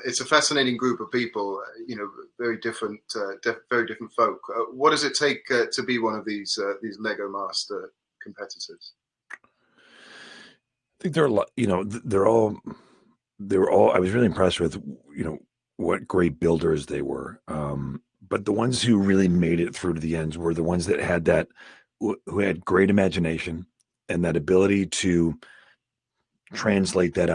It's a fascinating group of people, very different folk. What does it take to be one of these Lego Master competitors? I think they're a lot, they were all, I was really impressed with, what great builders they were. But the ones who really made it through to the ends were the ones that had who had great imagination and that ability to translate that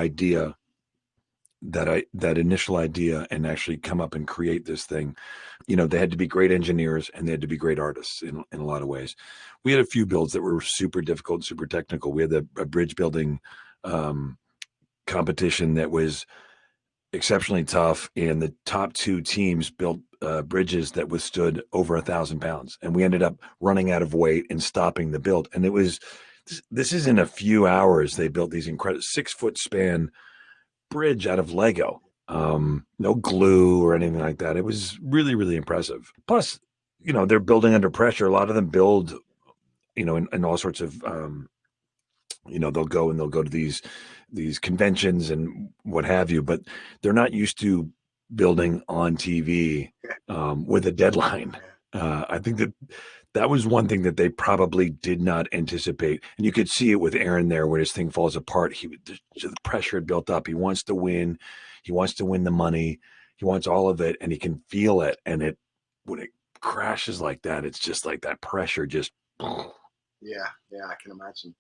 initial idea and actually come up and create this thing. They had to be great engineers and they had to be great artists in a lot of ways. We had a few builds that were super difficult, super technical. We had a bridge building um, competition that was exceptionally tough, and the top two teams built bridges that withstood over 1,000 pounds, and we ended up running out of weight and stopping the build. And it was this is in a few hours they built these incredible 6 foot span bridge out of Lego. No glue or anything like that. It was really, really impressive. Plus, they're building under pressure. A lot of them build, in all sorts of, they'll go to these conventions and what have you, but they're not used to building on TV with a deadline. I think that was one thing that they probably did not anticipate. And you could see it with Aaron there when his thing falls apart. The pressure had built up. He wants to win. He wants to win the money. He wants all of it, and he can feel it. And when it crashes like that, it's just like that pressure just. Yeah, I can imagine.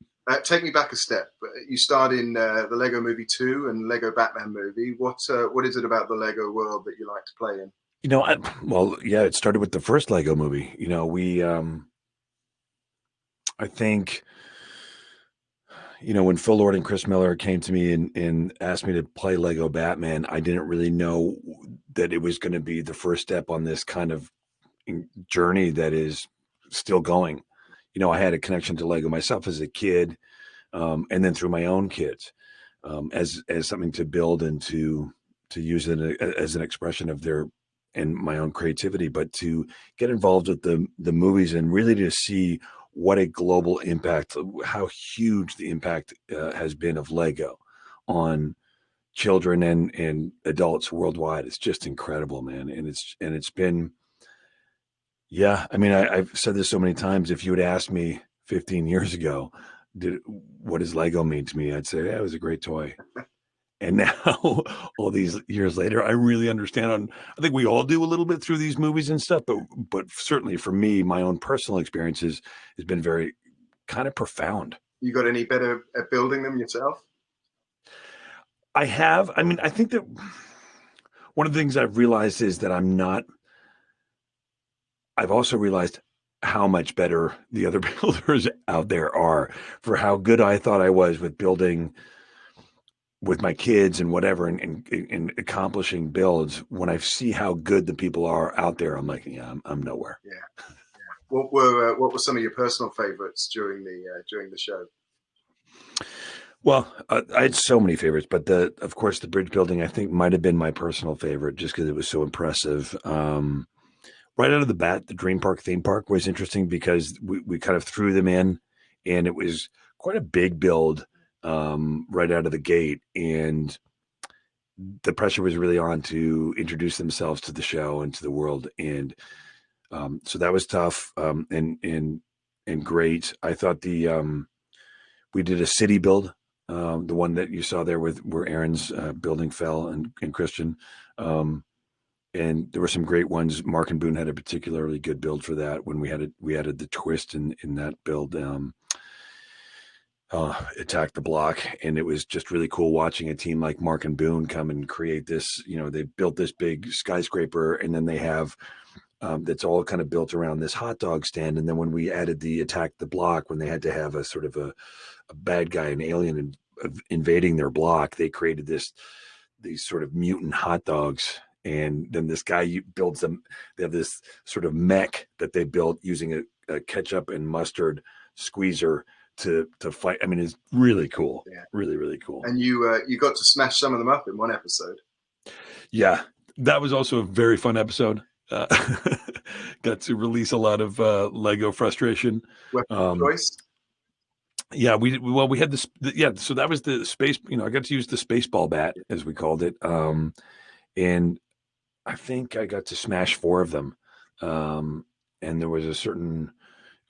Take me back a step. You starred in the Lego Movie 2 and Lego Batman movie. What is it about the Lego world that you like to play in? It started with the first Lego movie. I think, when Phil Lord and Chris Miller came to me and asked me to play Lego Batman, I didn't really know that it was going to be the first step on this kind of journey that is still going. I had a connection to Lego myself as a kid, and then through my own kids, as something to build and to use it as an expression of their and my own creativity, but to get involved with the movies and really to see what a global impact, how huge the impact has been of Lego on children and adults worldwide. It's just incredible, man. And it's been, yeah. I mean, I've said this so many times. If you had asked me 15 years ago, what does Lego mean to me? I'd say, yeah, it was a great toy. And now, all these years later, I really understand. I think we all do a little bit through these movies and stuff, but certainly for me, my own personal experiences has been very kind of profound. You got any better at building them yourself? I have. I mean, I think that one of the things I've realized is that I'm not. I've also realized how much better the other builders out there are for how good I thought I was with building with my kids and whatever and accomplishing builds. When I see how good the people are out there, I'm like, yeah, I'm nowhere. Yeah. What were some of your personal favorites during the show? Well, I had so many favorites, but of course the bridge building I think might have been my personal favorite just because it was so impressive. Right out of the bat, the Dream Park theme park was interesting because we kind of threw them in, and it was quite a big build right out of the gate, and the pressure was really on to introduce themselves to the show and to the world, and so that was tough and great. I thought we did a city build, the one that you saw there with where Aaron's building fell and Christian. And there were some great ones. Mark and Boone had a particularly good build for that when we added the twist in that build. Attack the block, and it was just really cool watching a team like Mark and Boone come and create this. They built this big skyscraper, and then they have that's all kind of built around this hot dog stand. And then when we added the attack the block, when they had to have a sort of a bad guy, an alien invading their block, they created these sort of mutant hot dogs. And then this guy builds them. They have this sort of mech that they built using a ketchup and mustard squeezer to fight. I mean, it's really cool. Yeah. Really, really cool. And you got to smash some of them up in one episode. Yeah, that was also a very fun episode. Got to release a lot of Lego frustration. Weapon choice. Yeah, we had this. Yeah, so that was the space. I got to use the space ball bat as we called it. and I think I got to smash 4 of them. And there was it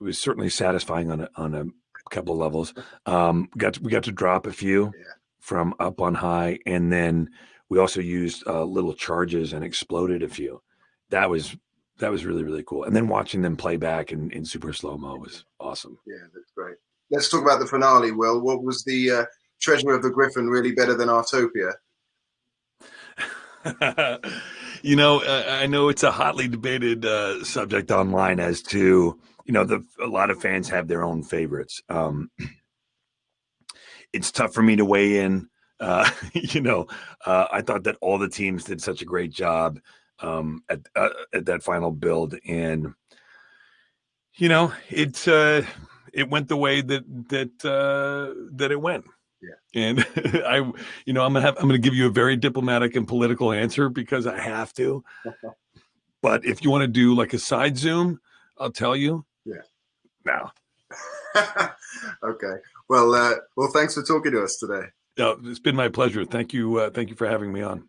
was certainly satisfying on a couple of levels. We got to drop a few Yeah. from up on high, and then we also used little charges and exploded a few. That was really really cool. And then watching them play back in super slow mo was awesome. Yeah, that's great. Let's talk about the finale, Will. What was the Treasure of the Griffin really better than Artopia? I know it's a hotly debated subject online as to a lot of fans have their own favorites. It's tough for me to weigh in. I thought that all the teams did such a great job at that final build, and it went the way that it went. Yeah. And I'm gonna give you a very diplomatic and political answer because I have to. But if you want to do like a side zoom, I'll tell you. Yeah. Now. Okay. Well, thanks for talking to us today. It's been my pleasure. Thank you for having me on.